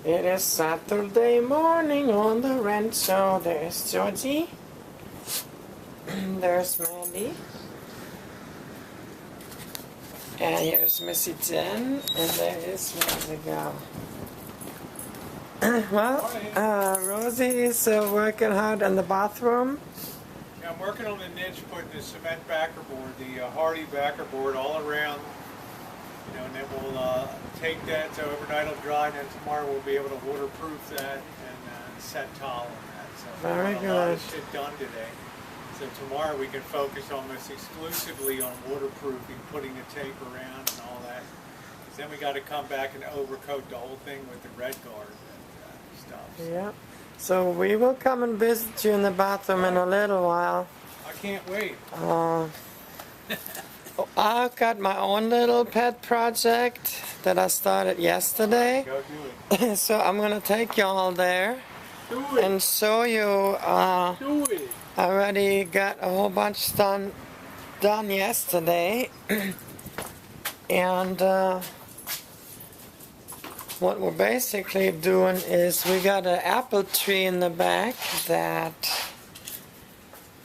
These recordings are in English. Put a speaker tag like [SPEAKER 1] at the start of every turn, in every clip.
[SPEAKER 1] It is Saturday morning on the Rancho. There's Georgie. There's Mandy. And here's Missy Jen. And there is Rosie go. Rosie is working hard in the bathroom.
[SPEAKER 2] Yeah, I'm working on the niche, putting the cement backer board, the hardy backer board all around. And then we'll take that, so overnight it'll dry, and then tomorrow we'll be able to waterproof that and set tile on that. So
[SPEAKER 1] very
[SPEAKER 2] good. A lot of shit done today. So tomorrow we can focus almost exclusively on waterproofing, putting the tape around and all that. Because then we got to come back and overcoat the whole thing with the red guard and stuff.
[SPEAKER 1] Yeah. So we will come and visit you in the bathroom in a little while.
[SPEAKER 2] I can't wait.
[SPEAKER 1] I've got my own little pet project that I started yesterday.
[SPEAKER 2] Go do it.
[SPEAKER 1] So I'm going to take y'all there and show you.
[SPEAKER 2] Do it.
[SPEAKER 1] I already got a whole bunch done yesterday. And what we're basically doing is we got an apple tree in the back that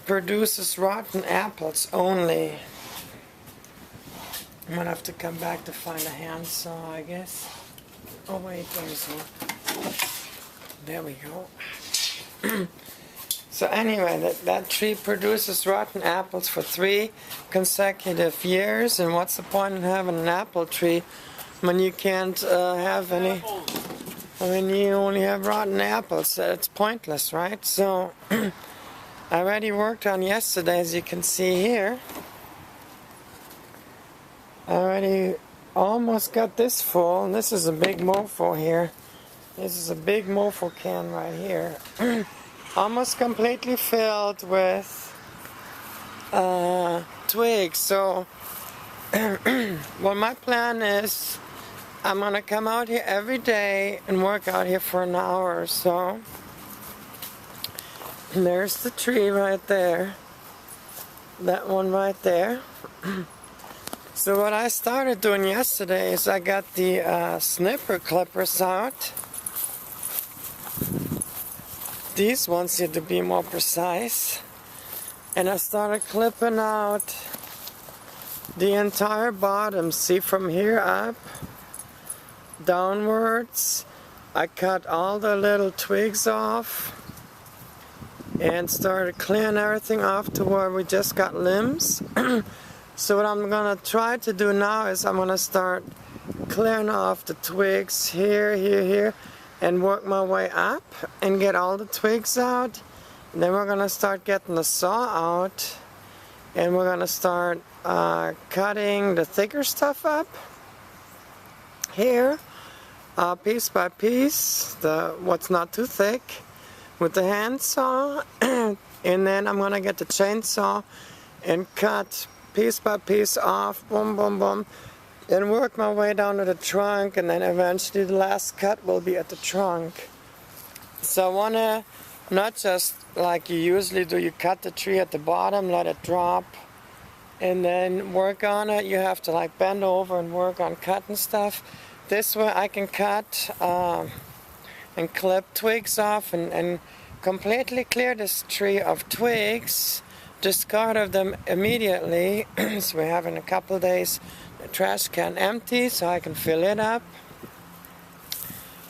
[SPEAKER 1] produces rotten apples only. I'm gonna have to come back to find a handsaw, I guess. Oh wait, there's one. There we go. So anyway, that tree produces rotten apples for 3 consecutive years. And what's the point in having an apple tree when you can't have any? When you only have rotten apples, it's pointless, right? So I already worked on yesterday, as you can see here. I already almost got this full, and this is a big mofo here. This is a big mofo can right here. Almost completely filled with twigs. So well, my plan is I'm gonna come out here every day and work out here for an hour or so. And there's the tree right there. That one right there. So what I started doing yesterday is I got the snipper clippers out. These ones here to be more precise. And I started clipping out the entire bottom. See, from here up, downwards. I cut all the little twigs off and started clearing everything off to where we just got limbs. So what I'm going to try to do now is I'm going to start clearing off the twigs here, here, and work my way up and get all the twigs out. And then we're going to start getting the saw out, and we're going to start cutting the thicker stuff up here, piece by piece, what's not too thick, with the handsaw. And then I'm going to get the chainsaw and cut piece by piece off, boom, boom, boom, and work my way down to the trunk, and then eventually the last cut will be at the trunk. So I want to, not just like you usually do, you cut the tree at the bottom, let it drop, and then work on it. You have to like bend over and work on cutting stuff. This way I can cut and clip twigs off and completely clear this tree of twigs, discard of them immediately. So we have in a couple days the trash can empty so I can fill it up.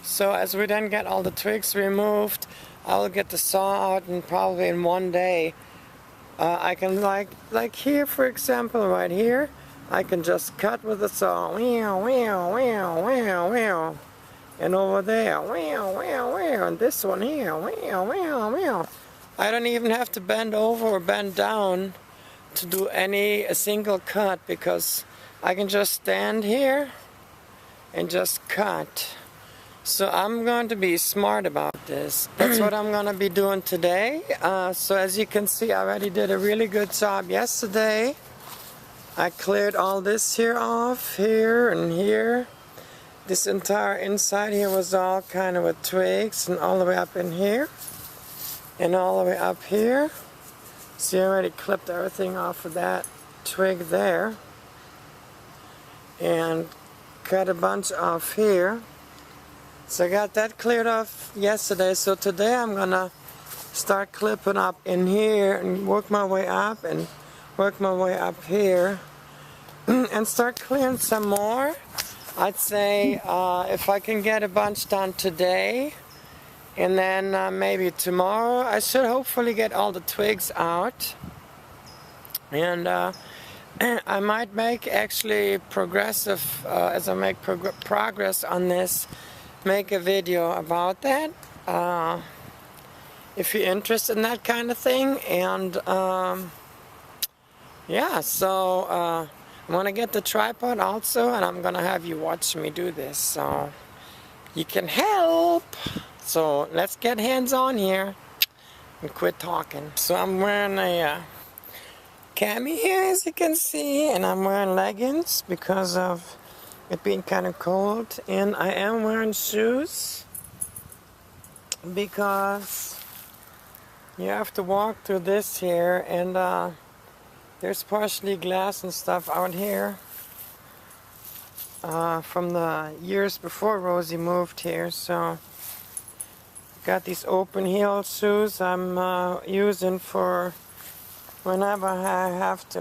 [SPEAKER 1] So as we then get all the twigs removed, I will get the saw out, and probably in one day I can like here, for example, right here, I can just cut with the saw, and over there, and this one here, I don't even have to bend over or bend down to do a single cut, because I can just stand here and just cut. So I'm going to be smart about this. That's what I'm going to be doing today. So as you can see, I already did a really good job yesterday. I cleared all this here off, here and here. This entire inside here was all kind of with twigs, and all the way up in here. And all the way up here. See, I already clipped everything off of that twig there. And cut a bunch off here. So I got that cleared off yesterday. So today I'm gonna start clipping up in here and work my way up and work my way up here and start clearing some more. I'd say if I can get a bunch done today and then maybe tomorrow, I should hopefully get all the twigs out. And I might make actually progressive, as I make progress on this, make a video about that. If you're interested in that kind of thing. And yeah, so I'm gonna get the tripod also, and I'm gonna have you watch me do this so you can help. So let's get hands on here and quit talking. So I'm wearing a cami here, as you can see, and I'm wearing leggings because of it being kind of cold, and I am wearing shoes because you have to walk through this here, and there's partially glass and stuff out here from the years before Rosie moved here. So got these open heel shoes I'm using for whenever I have to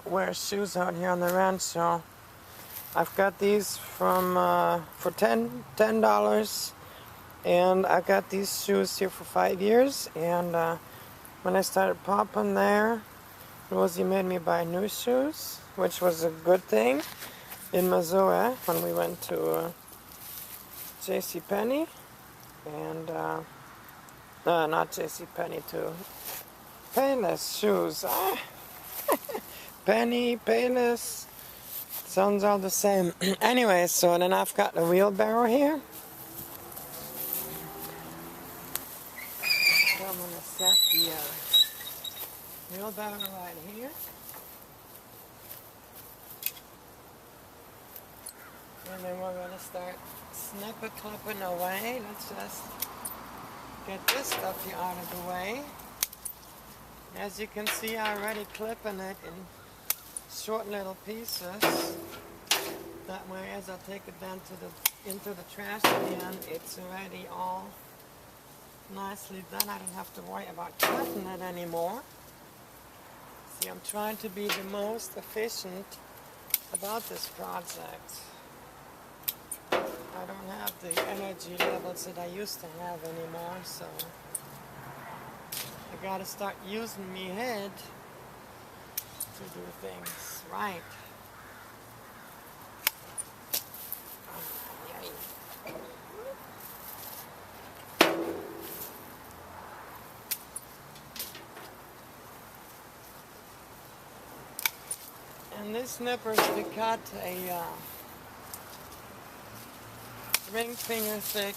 [SPEAKER 1] wear shoes out here on the Rancho. I've got these from for $10, and I got these shoes here for 5 years. And when I started popping there, Rosie made me buy new shoes, which was a good thing in Missouri when we went to JCPenney, and not JCPenney, to Payless shoes. Penny, Payless, sounds all the same. Anyway, so then I've got the wheelbarrow here. So I'm gonna set the wheelbarrow right here. And then we're gonna start snipper clipping away. Let's just get this stuff here out of the way. As you can see, I'm already clipping it in short little pieces. That way, as I take it down to into the trash again, it's already all nicely done. I don't have to worry about cutting it anymore. See, I'm trying to be the most efficient about this project. I don't have the energy levels that I used to have anymore, so I gotta start using me head to do things right. And this snipper's to cut a ring finger thick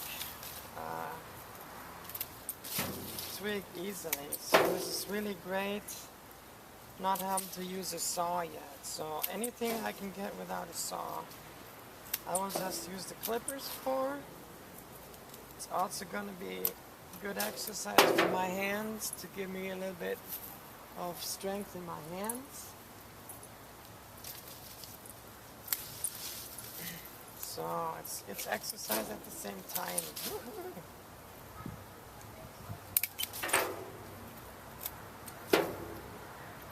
[SPEAKER 1] twig easily. So this is really great, not having to use a saw yet. So anything I can get without a saw, I will just use the clippers for. It's also going to be good exercise for my hands to give me a little bit of strength in my hands. So it's exercise at the same time.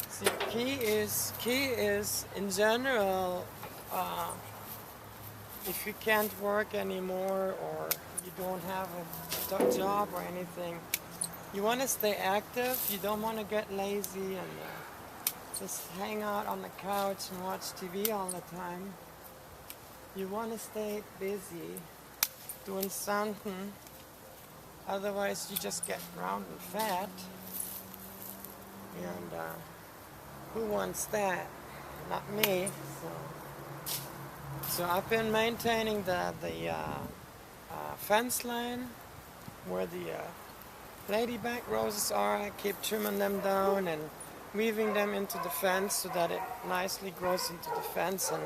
[SPEAKER 1] See, key is in general, if you can't work anymore or you don't have a job or anything, you want to stay active. You don't want to get lazy and just hang out on the couch and watch TV all the time. You want to stay busy doing something, otherwise you just get round and fat, and who wants that? Not me. So I've been maintaining the fence line where the ladybug roses are. I keep trimming them down and weaving them into the fence so that it nicely grows into the fence. And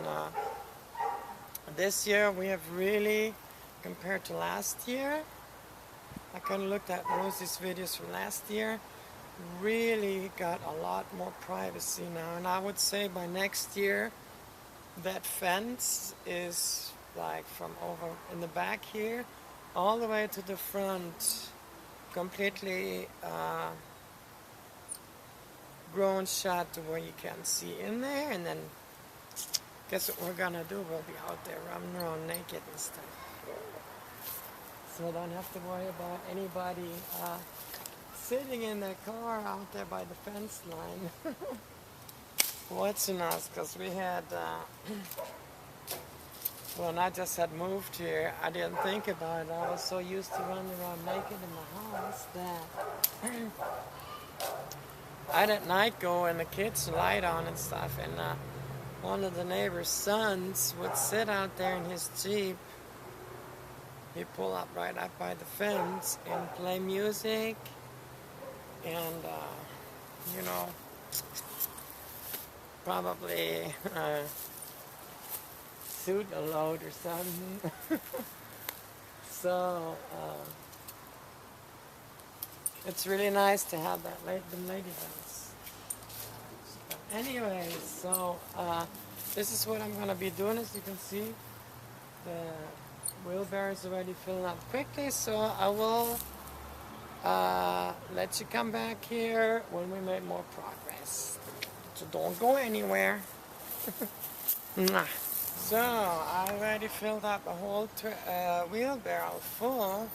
[SPEAKER 1] this year we have really, compared to last year, I kind of looked at Rosie's videos from last year, really got a lot more privacy now. And I would say by next year that fence is like from over in the back here all the way to the front, completely grown shot to where you can see in there. And then guess what we're gonna do? We'll be out there running around naked and stuff. So I don't have to worry about anybody sitting in their car out there by the fence line watching us, because we had when I just had moved here, I didn't think about it. I was so used to running around naked in the house that I'd at night go and the kids light on and stuff, and one of the neighbor's sons would sit out there in his Jeep. He'd pull up right up by the fence and play music and, you know, probably suit a load or something. So, it's really nice to have that them lady dogs. Anyway, so this is what I'm going to be doing. As you can see, the wheelbarrow is already filling up quickly, so I will let you come back here when we make more progress. So don't go anywhere. So I already filled up a whole wheelbarrow full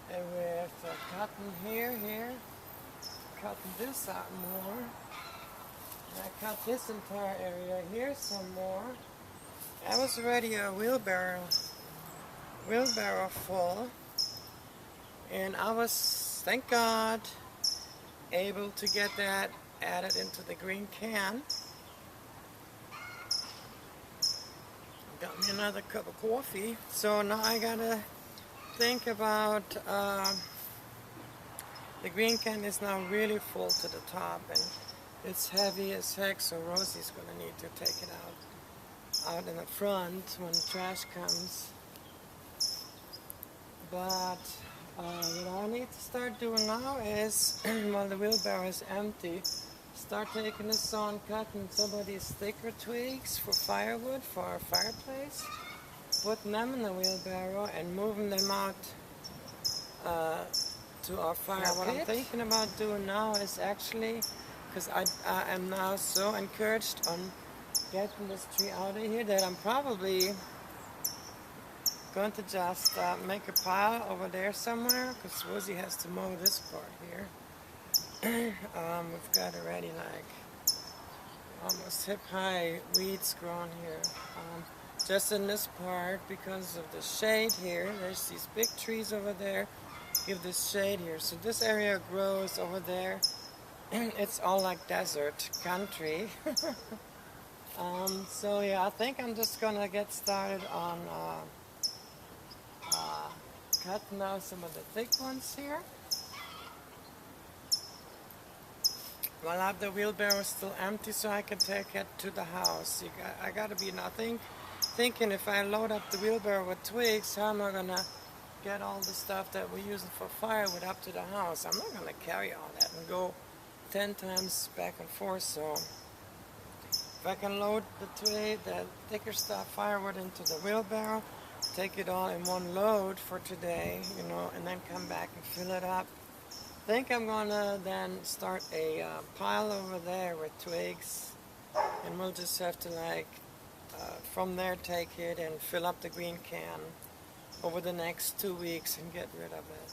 [SPEAKER 1] with cutting here, cutting this out more. I cut this entire area here some more. That was already a wheelbarrow full, and I was, thank God, able to get that added into the green can. Got me another cup of coffee. So now I gotta think about the green can is now really full to the top, and it's heavy as heck, so Rosie's gonna need to take it out in the front when trash comes. But what I need to start doing now is, while the wheelbarrow is empty, start taking this on, cutting some of these thicker twigs for firewood for our fireplace, putting them in the wheelbarrow and moving them out to our fire pit. What I'm thinking about doing now is actually, because I am now so encouraged on getting this tree out of here, that I'm probably going to just make a pile over there somewhere, because Rosie has to mow this part here. We've got already like almost hip-high weeds growing here. Just in this part, because of the shade here, there's these big trees over there, give this shade here. So this area grows over there. It's all like desert country. So yeah, I think I'm just gonna get started on cutting out some of the thick ones here. While I have the wheelbarrow still empty, so I can take it to the house. I gotta be thinking if I load up the wheelbarrow with twigs, how am I gonna get all the stuff that we're using for firewood up to the house? I'm not gonna carry all that and go 10 times back and forth. So if I can load the thicker stuff, firewood, into the wheelbarrow, take it all in one load for today, you know, and then come back and fill it up. I think I'm gonna then start a pile over there with twigs, and we'll just have to like from there take it and fill up the green can over the next 2 weeks and get rid of it,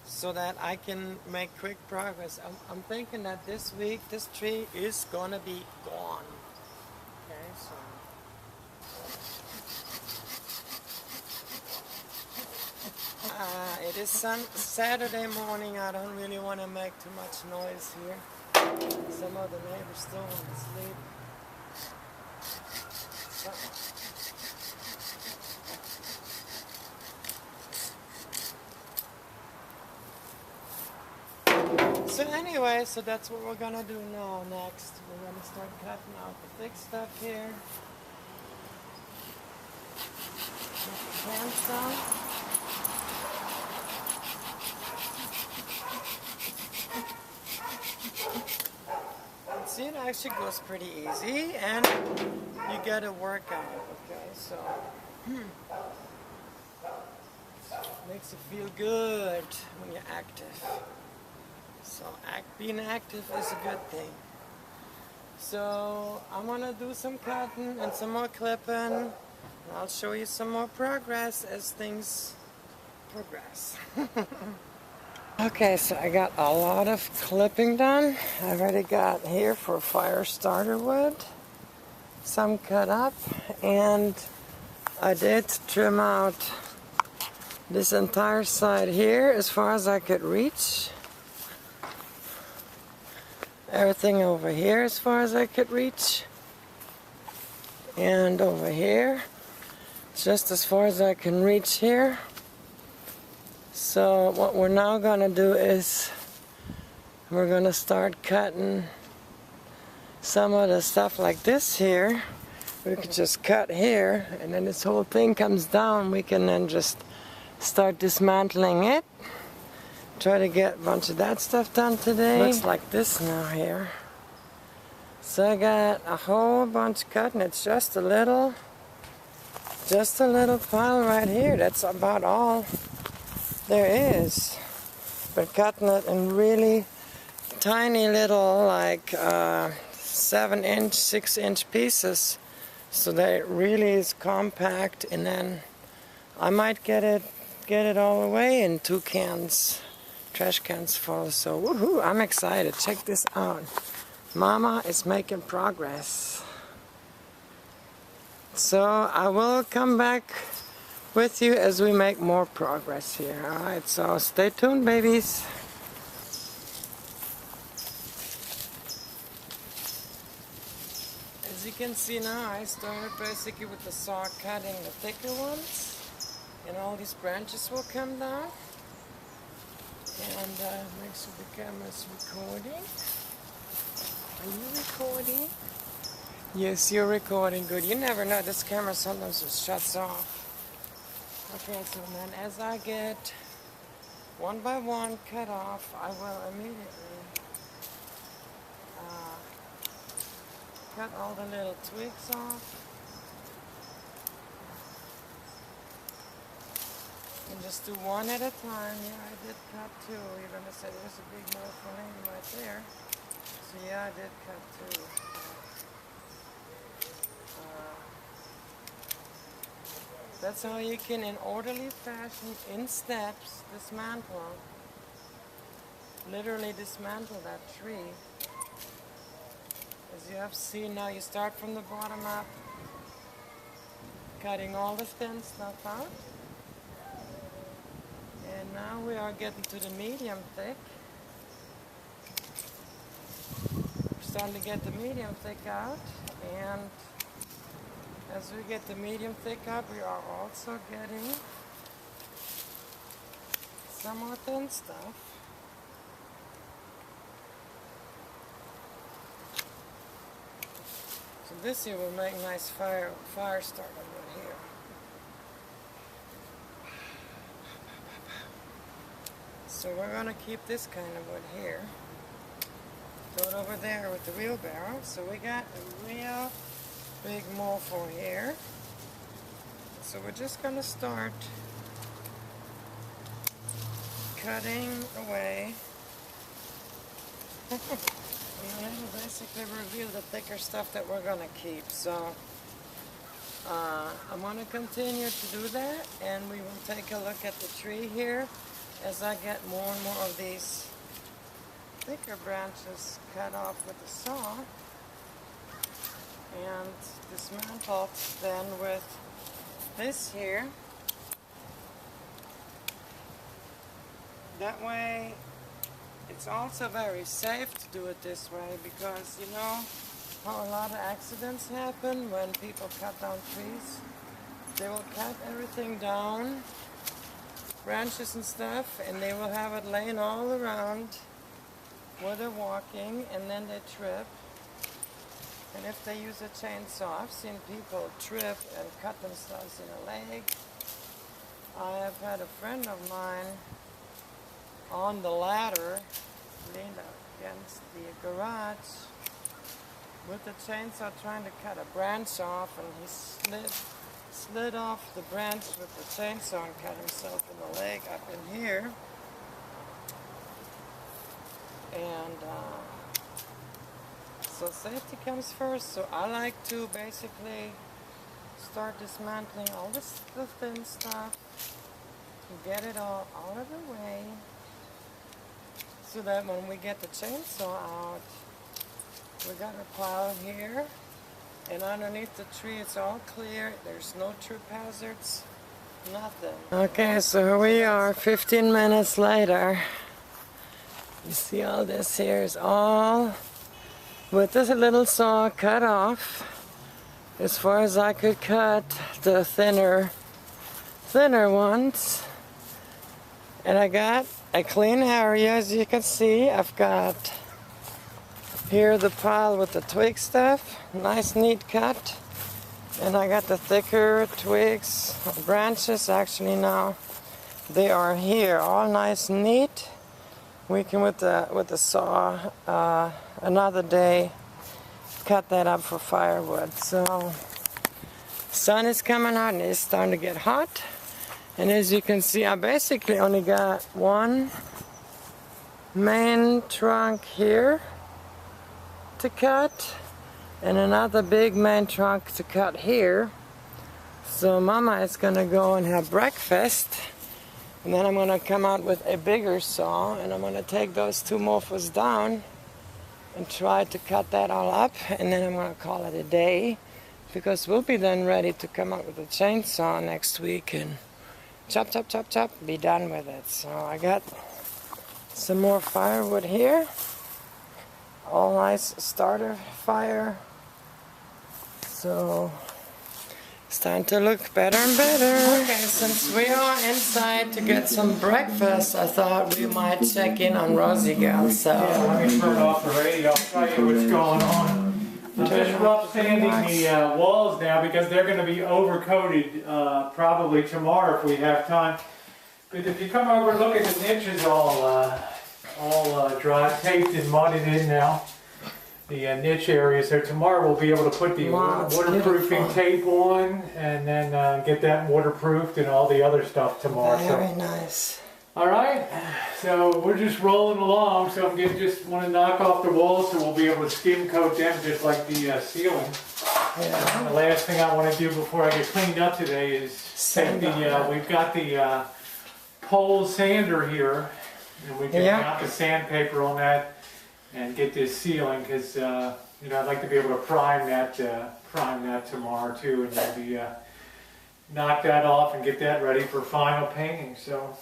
[SPEAKER 1] so that I can make quick progress. I'm thinking that this week this tree is gonna be gone. Okay, so it is Saturday morning. I don't really want to make too much noise here. Some of the neighbors still want to sleep. So anyway, so that's what we're gonna do now. Next, we're gonna start cutting out the thick stuff here. Handsaw. See, actually goes pretty easy, and you get a workout. Okay, so makes you feel good when you're active. So being active is a good thing. So I'm gonna do some cutting and some more clipping, and I'll show you some more progress as things progress. Okay, so I got a lot of clipping done. I already got here for fire starter wood, some cut up, and I did trim out this entire side here as far as I could reach. Everything over here as far as I could reach. And over here, just as far as I can reach here. So what we're now going to do is we're going to start cutting some of the stuff like this here. We can just cut here, and then this whole thing comes down. We can then just start dismantling it. Try to get a bunch of that stuff done today. Looks like this now here. So I got a whole bunch cut, and it's just a little pile right here. That's about all there is. But cutting it in really tiny little, like 7-inch, 6-inch pieces, so that it really is compact. And then I might get it all away in 2 cans. Trash cans full. So woohoo, I'm excited. Check this out. Mama is making progress. So I will come back with you as we make more progress here. Alright, so stay tuned, babies. As you can see now, I started basically with the saw cutting the thicker ones, and all these branches will come down. And make sure the camera's recording. Are you recording? Yes, you're recording. Good. You never know. This camera sometimes just shuts off. Okay, so then as I get one by one cut off, I will immediately cut all the little twigs off. And just do one at a time. Yeah, I did cut 2. You're going to say there's a big mausoleum right there. So yeah, I did cut 2. That's how you can, in orderly fashion, in steps, dismantle. Literally dismantle that tree. As you have seen now, you start from the bottom up, cutting all the thin stuff out. And now we are getting to the medium thick. We're starting to get the medium thick out, and as we get the medium thick out, we are also getting some more thin stuff. So this here will make nice fire starter wood here. So we're going to keep this kind of wood here. Throw it over there with the wheelbarrow. So we got a real big mofo here. So we're just going to start cutting away. And then we'll basically reveal the thicker stuff that we're going to keep. So I'm going to continue to do that, and we will take a look at the tree here as I get more and more of these thicker branches cut off with the saw and dismantled then with this here. That way it's also very safe to do it this way, because you know how a lot of accidents happen when people cut down trees. They will cut everything down, branches and stuff, and they will have it laying all around where they're walking, and then they trip. And if they use a chainsaw, I've seen people trip and cut themselves in the leg. I have had a friend of mine on the ladder, leaned against the garage, with the chainsaw trying to cut a branch off, and he slid off the branch with the chainsaw and cut himself in the leg up in here. And so safety comes first, so I like to basically start dismantling all the thin stuff and get it all out of the way, so that when we get the chainsaw out, we got a pile here, and underneath the tree it's all clear. There's no trip hazards, nothing. Okay, so here we are 15 minutes later. You see all this here is all with this little saw cut off as far as I could cut the thinner ones. And I got a clean area, as you can see. I've got here the pile with the twig stuff, nice neat cut. And I got the thicker twigs, branches actually now. They are here, all nice and neat. We can with the saw another day cut that up for firewood. So sun is coming out and it's starting to get hot. And as you can see, I basically only got one main trunk here to cut and another big main trunk to cut here. So Mama is gonna go and have breakfast, and then I'm gonna come out with a bigger saw and I'm gonna take those two mofos down and try to cut that all up, and then I'm gonna call it a day, because we'll be then ready to come out with a chainsaw next week and chop, chop, chop, chop, be done with it. So I got some more firewood here. All nice starter fire. So it's time to look better and better. Okay, since we are inside to get some breakfast, I thought we might check in on Rosie girl. So
[SPEAKER 2] yeah, let me turn off the radio. I'll tell you what's going on. I'm just rough sanding the walls now because they're going to be overcoated probably tomorrow if we have time. But if you come over and look at the niches, all dry, taped and mudded in now. The niche areas. So tomorrow we'll be able to put the waterproofing tape on and then get that waterproofed and all the other stuff tomorrow.
[SPEAKER 1] Very nice.
[SPEAKER 2] All right, so we're just rolling along. So I'm just want to knock off the walls so we'll be able to skim coat them just like the ceiling.
[SPEAKER 1] Yeah.
[SPEAKER 2] And the last thing I want to do before I get cleaned up today is sand we've got the pole sander here, and we can mount the sandpaper on that and get this ceiling, because you know, I'd like to be able to prime that tomorrow too, and maybe knock that off and get that ready for final painting. So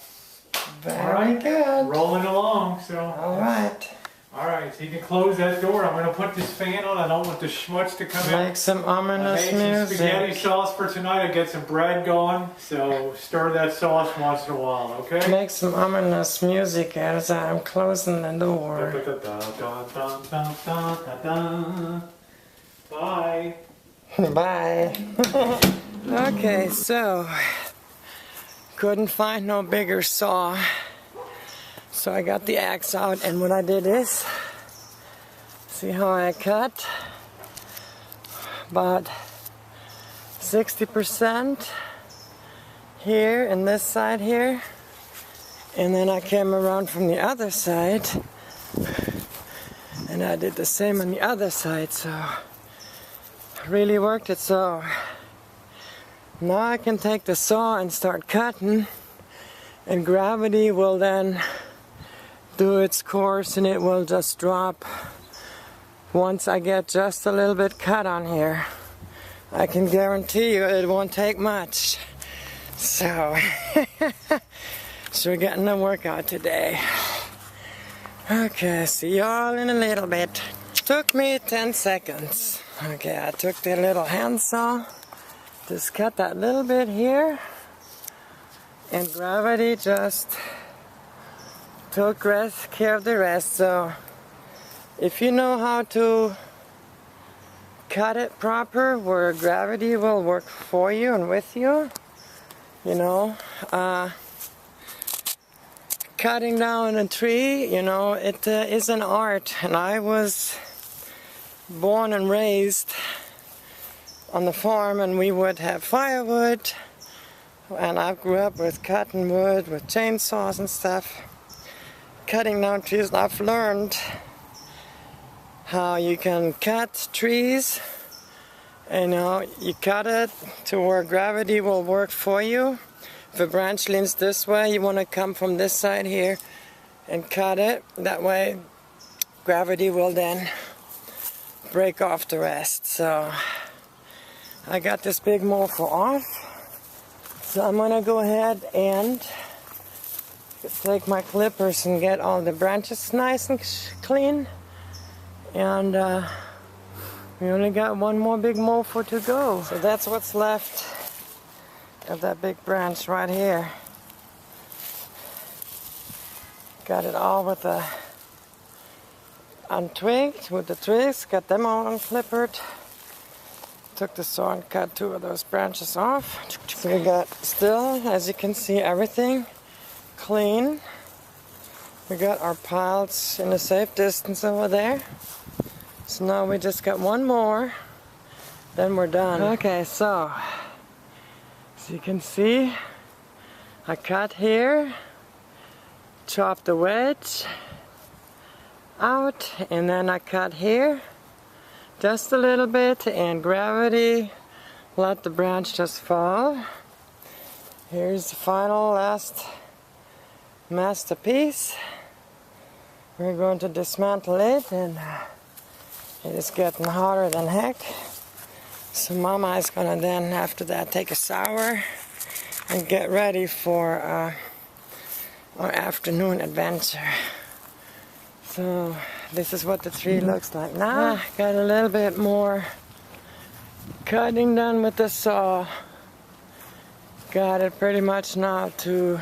[SPEAKER 1] very good.
[SPEAKER 2] Rolling along. So
[SPEAKER 1] all right.
[SPEAKER 2] All right, so you can close that door. I'm going to put this fan on. I don't want the schmutz to come out.
[SPEAKER 1] Make some ominous music.
[SPEAKER 2] Some spaghetti sauce for tonight. I get some bread going, so stir that sauce once in a while, okay?
[SPEAKER 1] Make some ominous music as I'm closing the door.
[SPEAKER 2] Bye.
[SPEAKER 1] Bye. Okay, so couldn't find no bigger saw. So I got the axe out, and what I did is, see how I cut about 60% here and this side here, and then I came around from the other side and I did the same on the other side, so really worked it. So now I can take the saw and start cutting, and gravity will then do its course and it will just drop once I get just a little bit cut on here. I can guarantee you it won't take much. So we're getting a workout today. Okay, see y'all in a little bit. Took me 10 seconds. Okay, I took the little handsaw, just cut that little bit here, and gravity just took care of the rest. So if you know how to cut it proper, where gravity will work for you and with you, you know, cutting down a tree, you know, it is an art. And I was born and raised on the farm, and we would have firewood, and I grew up with cutting wood with chainsaws and stuff, cutting down trees. And I've learned how you can cut trees. You know, you cut it to where gravity will work for you. If a branch leans this way, you want to come from this side here and cut it. That way gravity will then break off the rest. So I got this big mower off. So I'm going to go ahead and take my clippers and get all the branches nice and clean. And we only got one more big mower to go. So that's what's left of that big branch right here. Got it all with the untwigged with the twigs, got them all unclippered. Took the saw and cut 2 of those branches off. So we got still, as you can see, everything clean. We got our piles in a safe distance over there. So now we just got one more, then we're done. Okay, so as you can see, I cut here, chopped the wedge out, and then I cut here just a little bit, and gravity let the branch just fall. Here's the final last masterpiece. We're going to dismantle it, and it is getting hotter than heck. So Mama is gonna then after that take a shower and get ready for our afternoon adventure. So this is what the tree looks like now. Got a little bit more cutting done with the saw. Got it pretty much now to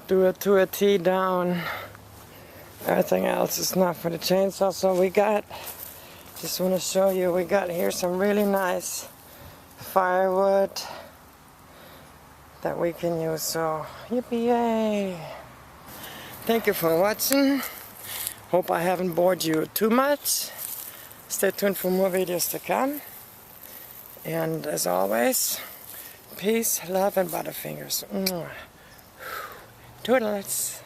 [SPEAKER 1] do it to a T down. Everything else is not for the chainsaw. So we got, just want to show you, we got here some really nice firewood that we can use. So yippee yay! Thank you for watching. Hope I haven't bored you too much. Stay tuned for more videos to come. And as always, peace, love, and butterfingers. Toodles.